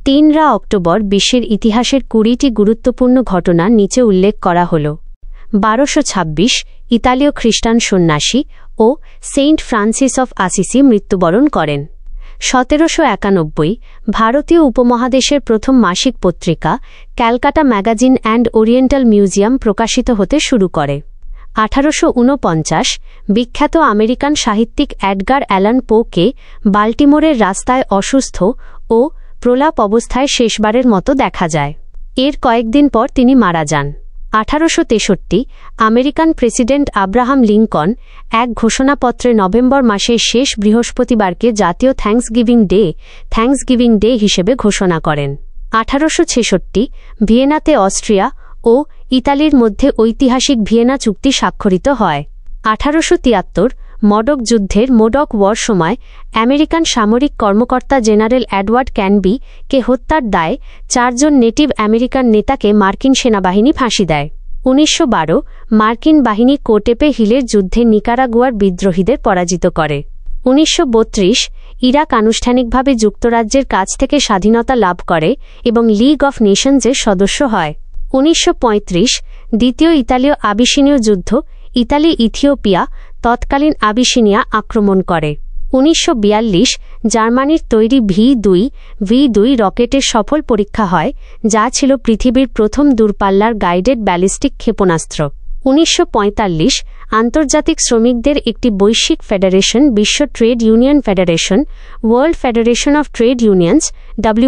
3 October বিশ্বের ইতিহাসের 20টি গুরুত্বপূর্ণ ঘটনা নিচে উল্লেখ করা হল। 1226 ইতালীয় খ্রিস্টান সন্ন্যাসী ও সেন্ট ফ্রান্সিস অফ আসিসি মৃত্যুবরণ করেন। 1791 ভারতীয় উপমহাদেশের প্রথম মাসিক পত্রিকা Calcutta magazine and oriental museum প্রকাশিত হতে শুরু করে। 1849 বিখ্যাত আমেরিকান সাহিত্যিক এডগার অ্যালান পোকে বাল্টিমোরের রাস্তায় অসুস্থ ও প্রলাপ অবস্থায় শেষবারের মতো দেখা যায়। এর কয়েকদিন পর তিনি মারা যান। 1863 আমেরিকান প্রেসিডেন্ট আব্রাহাম লিঙ্কন এক ঘোষণাপত্রে নভেম্বর মাসের শেষ বৃহস্পতিবারকে জাতীয় থ্যাঙ্কসগিভিং ডে হিসেবে ঘোষণা করেন। 1866 ভিয়েনাতে অস্ট্রিয়া ও ইতালির মধ্যে ঐতিহাসিক ভিয়েনা চুক্তি স্বাক্ষরিত হয়। 1873 মডক যুদ্ধের মোডক ওয়ার সময় আমেরিকান সামরিক কর্মকর্তা জেনারেল এডওয়ার্ড ক্যানবি কে হত্যার দায়ে 4 জন নেটিভ আমেরিকান নেতাকে মার্কিন সেনাবাহিনী ফাঁসি দেয়। 1912 মার্কিন বাহিনী কোটেপে হিলের যুদ্ধে নিকারাগুয়ার বিদ্রোহীদের পরাজিত করে। 1932 ইরাক আনুষ্ঠানিকভাবে যুক্তরাজ্যের কাছ থেকে স্বাধীনতা লাভ করে এবং লিগ অফ নেশনসের সদস্য হয়। 1935 দ্বিতীয় ইতালীয় আবিসিনীয় যুদ্ধ ইতালি ইথিওপিয়া তৎকালীন আবিসিনিয়া আক্রমণ করে। 1942 জার্মানির তৈরি V2 রকেটের সফল পরীক্ষা হয়, যা ছিল পৃথিবীর প্রথম দূরপাল্লার গাইডেড ব্যালিস্টিক ক্ষেপণাস্ত্র। 1945 আন্তর্জাতিক শ্রমিকদের একটি বৈশ্বিক ফেডারেশন বিশ্ব trade union federation world federation of trade unions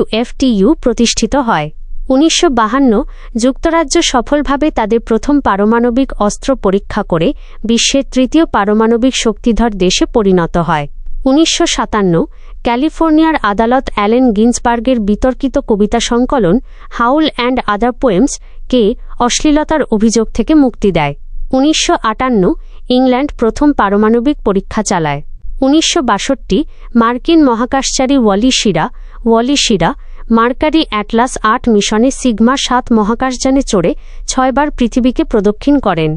WFTU প্রতিষ্ঠিত হয়। 1952 যুক্তরাজ্য সফলভাবে তাদের প্রথম পারমাণবিক অস্ত্র পরীক্ষা করে বিশ্বের তৃতীয় পারমাণবিক শক্তিধর দেশে পরিণত হয়। 1957 ক্যালিফোর্নিয়ার আদালত অ্যালেন গিন্সবার্গের বিতর্কিত কবিতা সংকলন হাউল অ্যান্ড আদার পোয়েমস কে অশ্লীলতার অভিযোগ থেকে মুক্তি দেয়। 1958 ইংল্যান্ড প্রথম পারমাণবিক পরীক্ষা চালায়। 1962 মার্কিন মহাকাশচারী ওয়ালি শিরা মার্কারি অ্যাটলাস 8 মিশনে সিগমা 7 মহাকাশযানে চড়ে 6 বার পৃথিবীকে প্রদক্ষিণ করেন।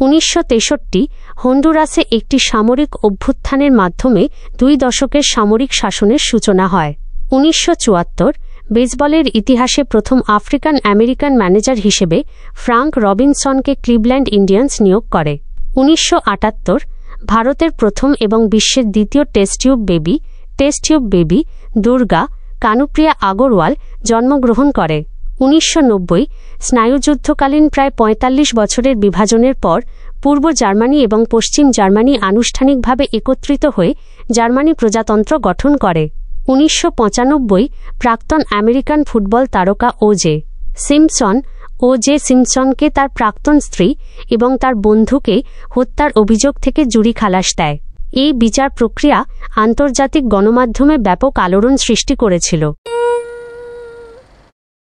1963 হন্ডুরাসে একটি সামরিক অভ্যুত্থানের মাধ্যমে 2 দশকের সামরিক শাসনের সূচনা হয়। 1974 বেসবলের ইতিহাসে প্রথম আফ্রিকান আমেরিকান ম্যানেজার হিসেবে ফ্রাঙ্ক রবিনসনকে ক্লিভল্যান্ড ইন্ডিয়ান্স নিয়োগ করে। 1978 ভারতের প্রথম এবং বিশ্বের দ্বিতীয় test tube baby Durga Kanupriya Agarwal জন্মগ্রহণ করে। 1990 স্নায়ুযুদ্ধকালীন প্রায় 45 বছরের বিভাজনের পর পূর্ব জার্মানি এবং পশ্চিম জার্মানি আনুষ্ঠানিকভাবে একত্রিত হয়ে জার্মানি প্রজাতন্ত্র গঠন করে। 1995 প্রাক্তন আমেরিকান ফুটবল তারকা ওজে সিম্পসনকে তার প্রাক্তন স্ত্রী এবং তার বন্ধুকে হত্যার অভিযোগ থেকে জুরি খালাস দেয়। এই বিচার প্রক্রিয়া আন্তর্জাতিক গণমাধ্যমে ব্যাপক আলোড়ন সৃষ্টি করেছিল।